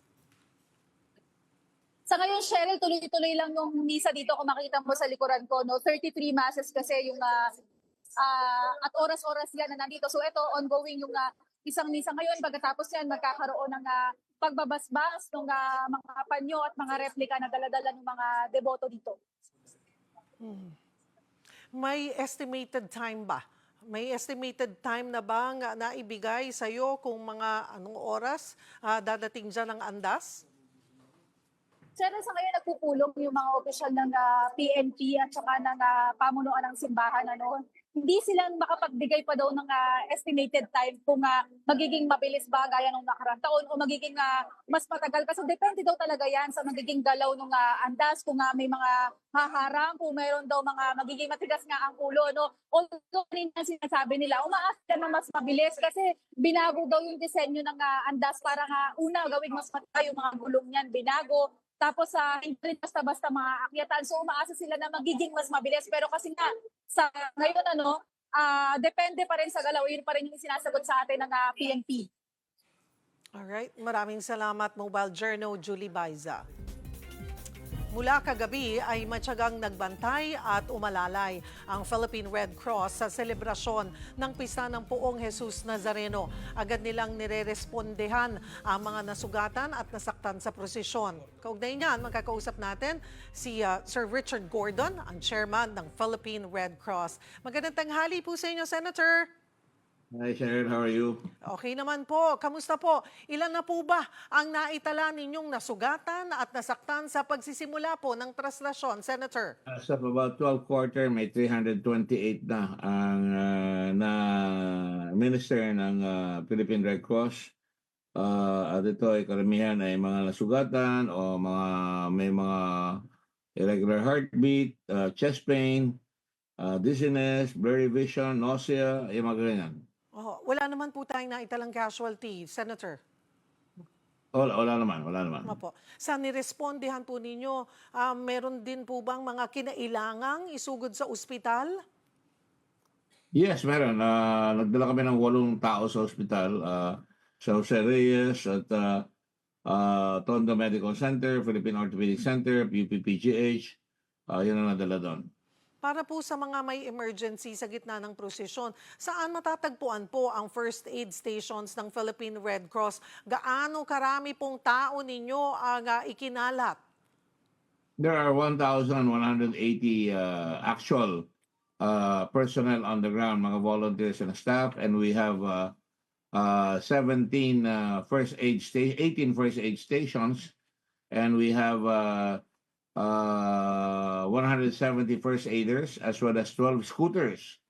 Sa ngayon, Cheryl, tuloy-tuloy lang yung misa dito. Kung makita mo sa likuran ko, no? 33 masses kasi yung at oras-oras yan na nandito. So ito, ongoing yung isang misa ngayon. Pagkatapos yan, magkakaroon ng pagbabasbas ng mga panyo at mga replika na daladala ng mga deboto dito. May estimated time ba? May estimated time na ba nga naibigay sa'yo kung mga anong oras dadating dyan ang andas? Cheryl, sa ngayon nagpupulong yung mga opisyal ng PNP at saka ng pamunuan ng simbahan. Hindi sila makapagbigay pa daw ng estimated time kung magiging mabilis ba gaya nung nakarang taon o magiging mas matagal. Kasi depende daw talaga yan sa magiging galaw ng andas, kung may mga haharang, kung mayroon daw mga magiging matigas nga ang ulo. Although kanina sinasabi nila, umaas ka na mas mabilis kasi binago daw yung disenyo ng andas para una gawing mas matay yung mga gulong niyan, binago. Tapos hindi rin basta-basta mga akyatan. So umaasa sila na magiging mas mabilis. Pero kasi nga, sa ngayon depende pa rin sa galaw. Yun pa rin yung sinasagot sa atin ng PNP. Alright, maraming salamat Mobile Journal Julie Baiza. Mula kagabi ay matyagang nagbantay at umalalay ang Philippine Red Cross sa selebrasyon ng Pista ng Poong Jesus Nazareno. Agad nilang nirerespondehan ang mga nasugatan at nasaktan sa prosesyon. Kaugnay niyan, magkakausap natin si Sir Richard Gordon, ang chairman ng Philippine Red Cross. Magandang tanghali po sa inyo, Senator. Hi, Sharon. How are you? Okay naman po. Kamusta po? Ilan na po ba ang naitala ninyong nasugatan at nasaktan sa pagsisimula po ng traslasyon, Senator? As of about 12 quarter, may 328 na ang na minister ng Philippine Red Cross. At ito ay karamihan ay mga nasugatan o may mga irregular heartbeat, chest pain, dizziness, blurry vision, nausea, yung mga ganyan. Wala naman po tayong naitalang casualty, Senator. Wala naman. Opo. Sa nirespondehan po ninyo, meron din po bang mga kinailangang isugod sa ospital? Yes, meron. Nagdala kami ng 8 tao sa ospital. Sa Jose Reyes at Tondo Medical Center, Philippine Orthopedic Center, PUPPGH. Yun ang nadala doon. Para po sa mga may emergency sa gitna ng prosesyon, saan matatagpuan po ang first aid stations ng Philippine Red Cross? Gaano karami pong tao ninyo ang ikinalat? There are 1,180 actual personnel on the ground, mga volunteers and staff, and we have 18 first aid stations, and we have 170 first aiders as well as 12 scooters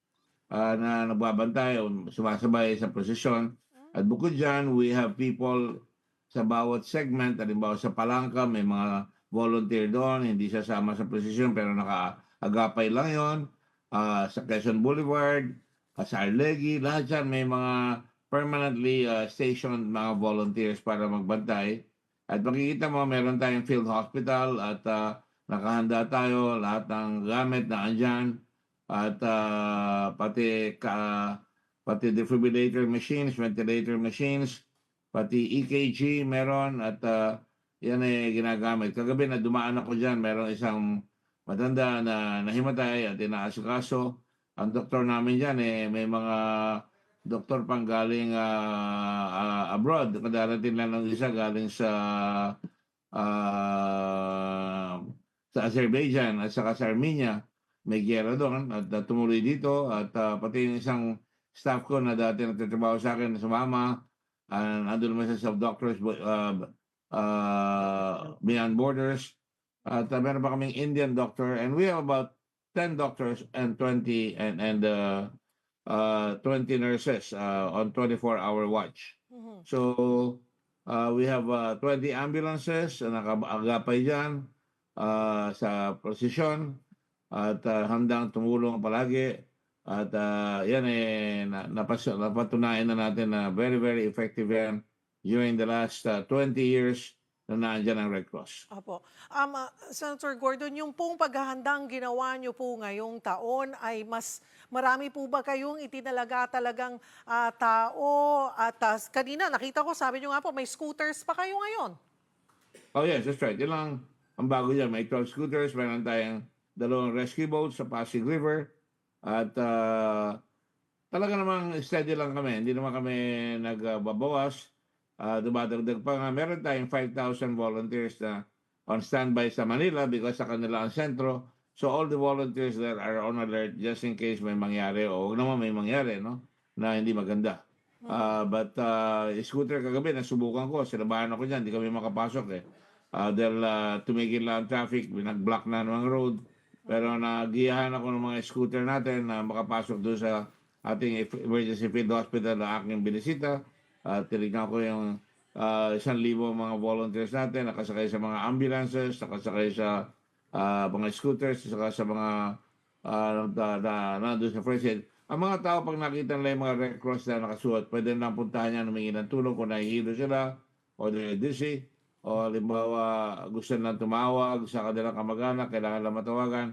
na nagbabantay o sumasabay sa prosesyon. At bukod dyan, we have people sa bawat segment. Halimbawa sa Palangka, may mga volunteer doon, hindi sasama sa prosesyon pero nakaagapay lang yon. Sa Quezon Boulevard, sa Arlegui, lahat dyan may mga permanently stationed mga volunteers para magbantay. At makikita mo, meron tayong field hospital at nakahanda tayo, lahat ng gamit na andyan. At pati defibrillator machines, ventilator machines, pati EKG meron at yan ay ginagamit. Kagabi na dumaan ako dyan, meron isang matanda na nahimatay at inaasikaso. Ang doktor namin dyan, may mga doktor pang galing abroad. Kadarating lang ng isa galing sa Azerbaijan at saka sa Armenia. May giyera doon at tumuloy dito. At pati yung isang staff ko na dati nagtatrabaho sa akin na sumama. Andun naman sa Doctors Beyond Borders. At meron pa kaming Indian doctor. And we have about 10 doctors and 20 nurses on 24-hour watch. So we have 20 ambulances na nakaagapay dyan sa prosesyon at handang tumulong palagi. At yan napatunayan na natin na very, very effective yan during the last 20 years na naandyan ang Red Cross. Opo. Senator Gordon, yung pong paghahandang ginawa nyo po ngayong taon ay mas marami po ba kayong itinalaga talagang tao? At kanina nakita ko, sabi nyo nga po, may scooters pa kayo ngayon. Oh yes, that's right. Yun lang ang bago dyan, may 12 scooters, meron tayong 2 rescue boats sa Pasig River, at talaga namang steady lang kami, hindi naman kami nagbabawas. Dumadagdag pa nga, meron tayong 5,000 volunteers na on standby sa Manila because sa kanila ang sentro. So all the volunteers there are on alert just in case may mangyari o huwag naman may mangyari, no, na hindi maganda. But scooter kagabi, nasubukan ko, sinabahan ako dyan, hindi kami makapasok eh. Dahil tumigil lang ang traffic, nag-block na ng road. Pero nagiyahan ako ng mga scooter natin na makapasok doon sa ating emergency field hospital na aking binisita. Tinignan ko yung 1,000 mga volunteers natin, nakasakay sa mga ambulances, nakasakay sa mga scooters, saka sa mga nandun sa first aid. Ang mga tao, pag nakita nila yung mga Red Cross na nakasuot, pwede lang puntahan niya, humingi ng tulong kung nahihilo sila, o they're dizzy, o halimbawa gusto nilang tumawag sa kanilang kamag-anak, kailangan lang matawagan,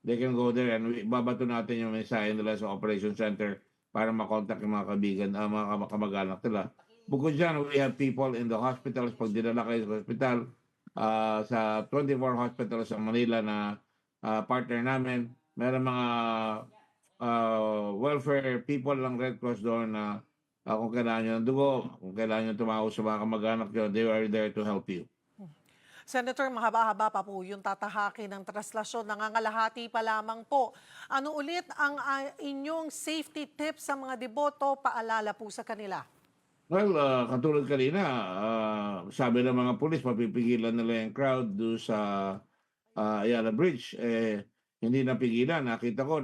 they can go there and babato natin yung mensahe nila sa Operation Center para makontak yung mga kaibigan, mga kamag-anak nila. Bukod dyan, we have people in the hospitals. Pag dinala kayo sa hospital, sa 24 hospitals sa Manila na partner namin, meron mga welfare people ng Red Cross doon na kung kailangan nyo ng dugo, kung kailangan nyo tumawag sa mga kamag-anak nyo, they are there to help you. Senator, mahaba-haba pa po yung tatahakin ng traslasyon. Nangangalahati pa lamang po. Ano ulit ang inyong safety tips sa mga deboto? Paalala po sa kanila. Well, katulad kanina, sabi ng mga pulis, mapipigilan nila yung crowd doon sa Ayala Bridge. Hindi napigilan. Nakita ko,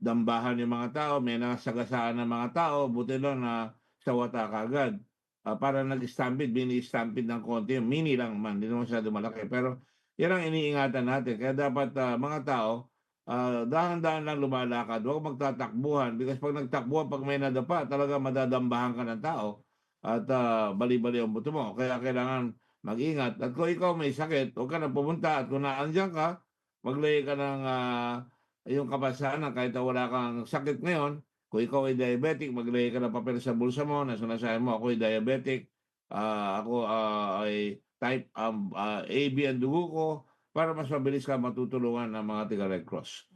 dambahan yung mga tao, may nasagasaan ng mga tao, buti lang na sa wata kagad. Para nag-stampede, bini-stampede ng konti, mini lang man, hindi naman masyado malaki. Pero yan ang iniingatan natin. Kaya dapat mga tao, dahan-dahan lang lumalakad, huwag magtatakbuhan. Because pag nagtakbuhan, pag may nadapa, talaga madadambahan ka ng tao at bali-bali ang buto mo. Kaya kailangan mag-ingat. At kung ikaw may sakit, huwag ka na pumunta. At kung naandyan ka, maglagay ka ng yung kapasanan kahit wala kang sakit ngayon. Kung ikaw ay diabetic, maglagay ka ng papel sa bulsa mo na sinasabi mo, ako ay diabetic, ako ay type AB ang dugo ko, para mas mabilis ka matutulungan ng mga taga-Red Cross.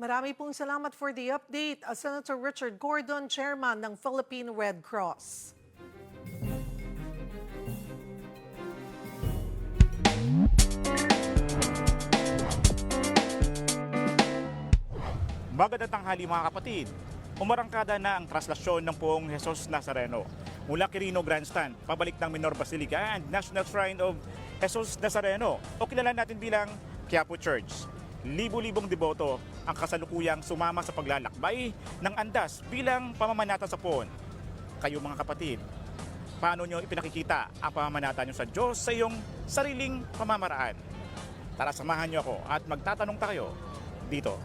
Marami pong salamat for the update. Senator Richard Gordon, Chairman ng Philippine Red Cross. Magandang tanghali mga kapatid. Umarangkada na ang traslasyon ng Poong Jesus Nazareno mula Quirino Grandstand pabalik ng Minor Basilica and National Shrine of Jesus Nazareno o kilala natin bilang Quiapo Church. Libo-libong deboto ang kasalukuyang sumama sa paglalakbay ng andas bilang pamamanata sa Poon. Kayo mga kapatid, paano nyo ipinakikita ang pamamanata nyo sa Diyos sa iyong sariling pamamaraan? Tara, samahan nyo ako at magtatanong tayo dito.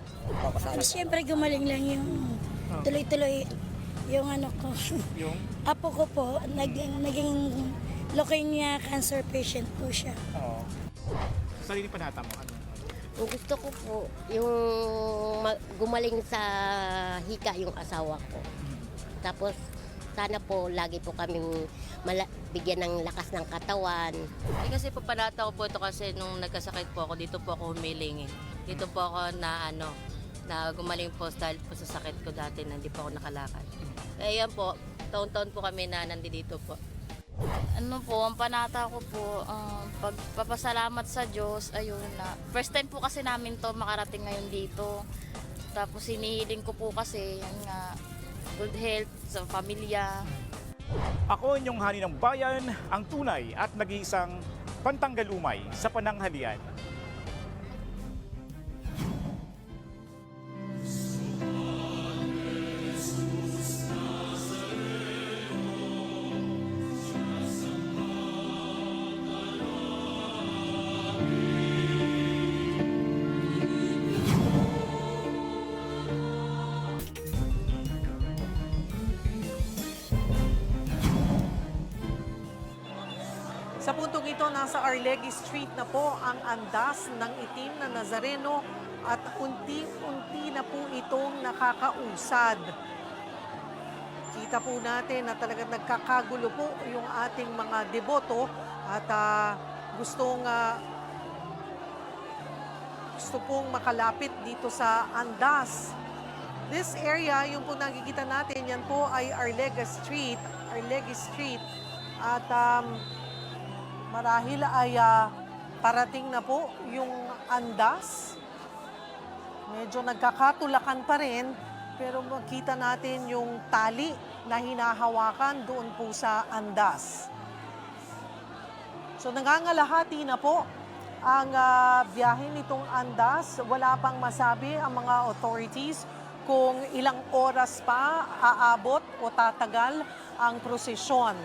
Siyempre gumaling lang yung tuloy-tuloy yung ano ko. Yung? Apo ko po, naging leukemia cancer patient po siya. Oo. Sarili panata mo, ano? Gusto ko po yung gumaling sa hika yung asawa ko. Tapos sana po lagi po kaming bigyan ng lakas ng katawan. Kasi po panata ko po ito kasi nung nagkasakit po ako, dito po ako humiling eh. Dito po ako na gumaling po dahil po sa sakit ko dati na hindi po ako nakalakad. Kaya yan po, taon-taon po kami na nandito po. Ano po, ang panata ko po, pagpapasalamat sa Diyos, ayun na. First time po kasi namin to makarating ngayon dito. Tapos hinihiling ko po kasi, yan nga, good health sa pamilya. Ako inyong hani ng bayan, ang tunay at nag-iisang pantanggal-umay sa pananghalian. Sa puntong ito, nasa Arlegui Street na po ang andas ng itim na Nazareno at unti-unti na po itong nakakausad. Kita po natin na talagang nagkakagulo po yung ating mga deboto at gustong gusto pong makalapit dito sa Andas. This area, yung po nakikita natin, yan po ay Arlega Street. At marahil ay parating na po yung Andas. Medyo nagkakatulakan pa rin, pero makita natin yung tali na hinahawakan doon po sa Andas. So nangangalahati na po ang biyahe nitong Andas. Wala pang masabi ang mga authorities kung ilang oras pa aabot o tatagal ang prosesyon.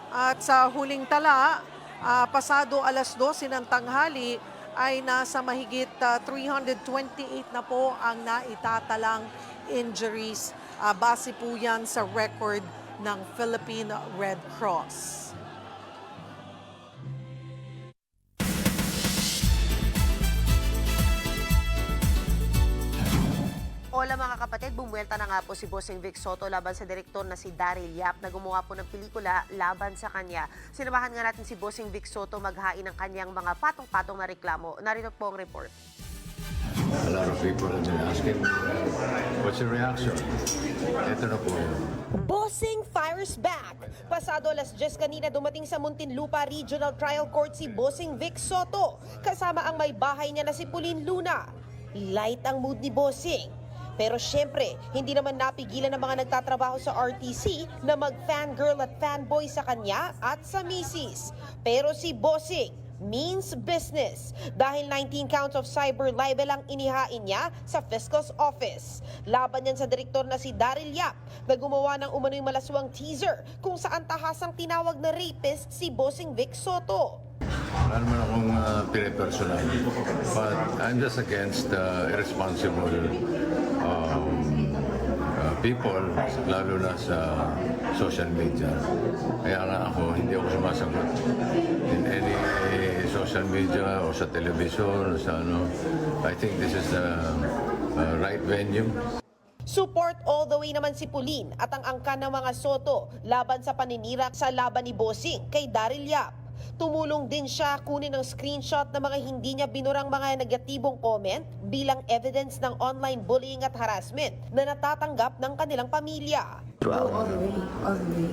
At sa huling tala, pasado alas 12 ng tanghali, ay nasa mahigit 328 na po ang naitatalang injuries. Base po yan sa record ng Philippine Red Cross. Hola mga kapatid, bumuelta na nga po si Bossing Vic Soto laban sa direktor na si Daryl Yap na gumawa po ng pelikula laban sa kanya. Sinamahan nga natin si Bossing Vic Soto maghain ng kanyang mga patong-patong na reklamo. Narito po ang report. A lot of people have been asking, what's your reaction? Ito na po yun. Bossing fires back. Pasado alas 10 kanina dumating sa Muntinlupa Regional Trial Court si Bossing Vic Soto kasama ang may bahay niya na si Pauline Luna. Light ang mood ni Bossing. Pero syempre, hindi naman napigilan ng mga nagtatrabaho sa RTC na mag-fangirl at fanboy sa kanya at sa misis. Pero si Bossing means business dahil 19 counts of cyber libel ang inihain niya sa Fiscal's Office. Laban yan sa direktor na si Daryl Yap na gumawa ng umano'y malaswang teaser kung saan tahasang tinawag na rapist si Bossing Vic Soto. Wala naman akong pinipersonal. But I'm just against irresponsible people, lalo na sa social media. Kaya nga ako, hindi ako sumasagot in any social media o sa television o sa ano. I think this is the right venue. Support all the way naman si Pauline at ang angkan ng mga Soto laban sa paninira sa laban ni Bossing kay Daryl Yap. Tumulong din siya kunin ng screenshot ng mga hindi niya binurang mga negatibong comment bilang evidence ng online bullying at harassment na natatanggap ng kanilang pamilya. All the way.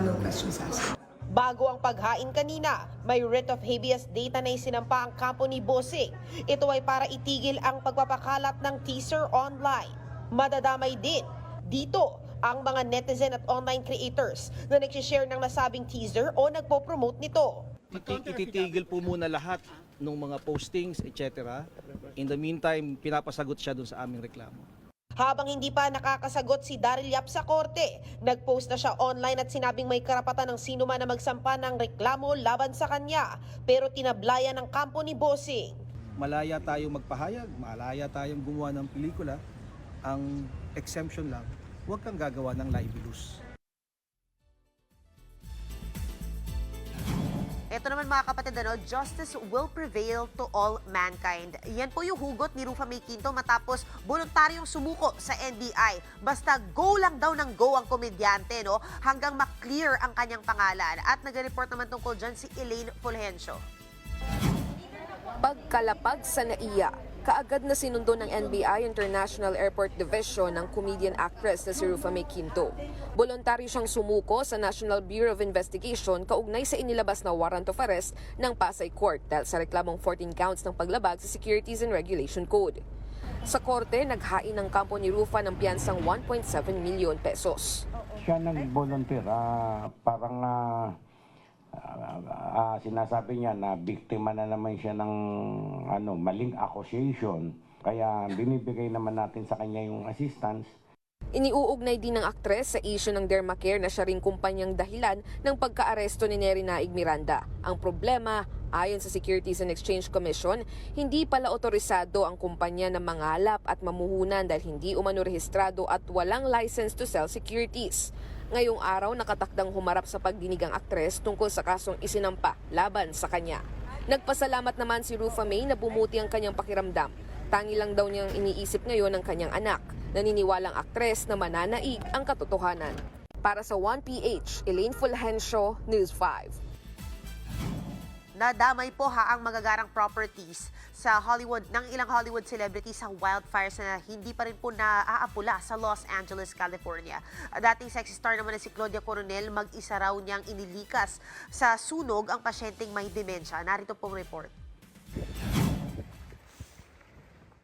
No questions asked. Bago ang paghain kanina, may writ of habeas data na isinampa ang kampo ni Bossing. Ito ay para itigil ang pagpapakalat ng teaser online. Madadamay din dito ang mga netizen at online creators na nagsishare ng nasabing teaser o nagpo-promote nito. Ititigil po muna lahat ng mga postings, etc. In the meantime, pinapasagot siya dun sa aming reklamo. Habang hindi pa nakakasagot si Daryl Yap sa korte, nagpost na siya online at sinabing may karapatan ng sino man na magsampa ng reklamo laban sa kanya. Pero tinablayan ng kampo ni Bossing. Malaya tayong magpahayag, malaya tayong gumawa ng pelikula. Ang exemption lang, huwag kang gagawa ng libelous. Ito naman mga kapatid, justice will prevail to all mankind. Yan po yung hugot ni Rufa May Quinto matapos voluntaryong sumuko sa NBI. Basta go lang daw ng go ang komedyante, hanggang maklear ang kanyang pangalan. At nag-report naman tungkol dyan si Elaine Fulgencio. Pagkalapag sa NAIA, kaagad na sinundo ng NBI International Airport Division ng comedian actress na si Rufa May Quinto. Voluntaryo siyang sumuko sa National Bureau of Investigation kaugnay sa inilabas na warrant of arrest ng Pasay Court dahil sa reklamong 14 counts ng paglabag sa Securities and Regulation Code. Sa korte, naghain ng kampo ni Rufa ng piyansang 1.7 milyon pesos. Siya nag-volunteer, parang sinasabi niya na biktima na naman siya ng maling accusation. Kaya binibigay naman natin sa kanya yung assistance. Iniuugnay din ng aktres sa issue ng Dermacare na siya ring kumpanyang dahilan ng pagkaaresto ni Nery Naig Miranda. Ang problema, ayon sa Securities and Exchange Commission, hindi pala otorisado ang kumpanya na mangalap at mamuhunan dahil hindi umano rehistrado at walang license to sell securities. Ngayong araw, nakatakdang humarap sa pagdinig ang aktres tungkol sa kasong isinampa laban sa kanya. Nagpasalamat naman si Rufa May na bumuti ang kanyang pakiramdam. Tangi lang daw niyang iniisip ngayon ang kanyang anak. Naniniwalang aktres na mananaig ang katotohanan. Para sa 1PH, Elaine Fulgencio, News 5. Nadamay po ang magagarang properties sa Hollywood ng ilang Hollywood celebrities sa wildfires na hindi pa rin po naaapula sa Los Angeles, California. Dating sexy star naman na si Claudia Coronel, mag-isa raw niyang inilikas sa sunog ang pasyenteng may demensya. Narito pong report.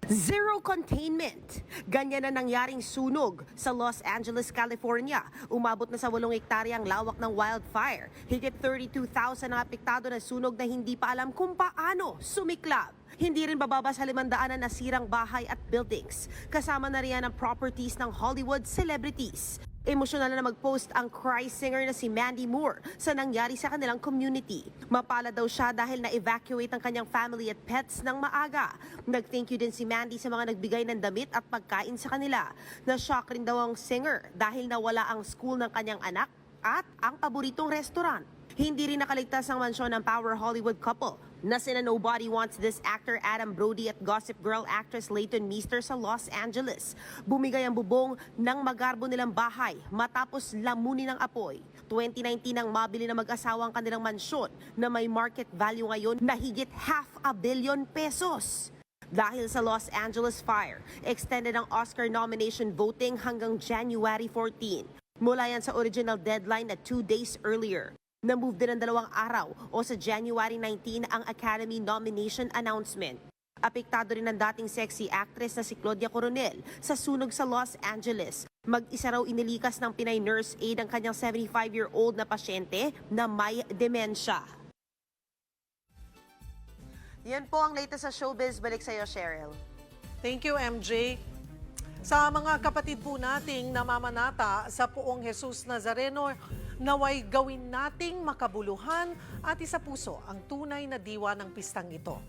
Zero containment. Ganyan na nangyaring sunog sa Los Angeles, California. Umabot na sa 8 hektarya ang lawak ng wildfire. Higit 32,000 ang apektado na sunog na hindi pa alam kung paano sumiklab. Hindi rin bababa sa 500 na nasirang bahay at buildings. Kasama na riyan ang properties ng Hollywood celebrities. Emosyonal na mag-post ang cry singer na si Mandy Moore sa nangyari sa kanilang community. Mapala daw siya dahil na-evacuate ang kanyang family at pets ng maaga. Nag-thank you din si Mandy sa mga nagbigay ng damit at pagkain sa kanila. Na-shock rin daw ang singer dahil nawala ang school ng kanyang anak at ang paboritong restaurant. Hindi rin nakaligtas ang mansyon ng power Hollywood couple na sina Nobody Wants This actor Adam Brody at Gossip Girl actress Leighton Meester sa Los Angeles. Bumigay ang bubong ng magarbo nilang bahay matapos lamunin ng apoy. 2019 nang mabili na mag-asawa ang kanilang mansyon na may market value ngayon na higit $500 million. Dahil sa Los Angeles fire, extended ang Oscar nomination voting hanggang January 14. Mula yan sa original deadline na 2 days earlier. Na-move din ng 2 araw o sa January 19 ang Academy nomination announcement. Apektado rin ang dating sexy actress na si Claudia Coronel sa sunog sa Los Angeles. Mag-isa raw inilikas ng Pinay nurse aide ang kanyang 75-year-old na pasyente na may demensya. Yan po ang latest sa showbiz. Balik sa iyo, Cheryl. Thank you, MJ. Sa mga kapatid po nating namamanata sa Poong Jesus Nazareno, naway gawin nating makabuluhan at isa puso ang tunay na diwa ng pistang ito.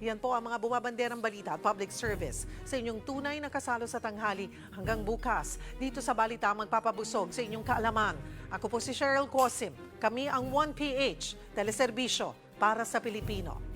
Yan po ang mga bumabanderang balita at public service sa inyong tunay na kasalo sa tanghali hanggang bukas. Dito sa Balita magpapabusog sa inyong kaalaman. Ako po si Cheryl Cosim. Kami ang 1PH, teleserbisyo para sa Pilipino.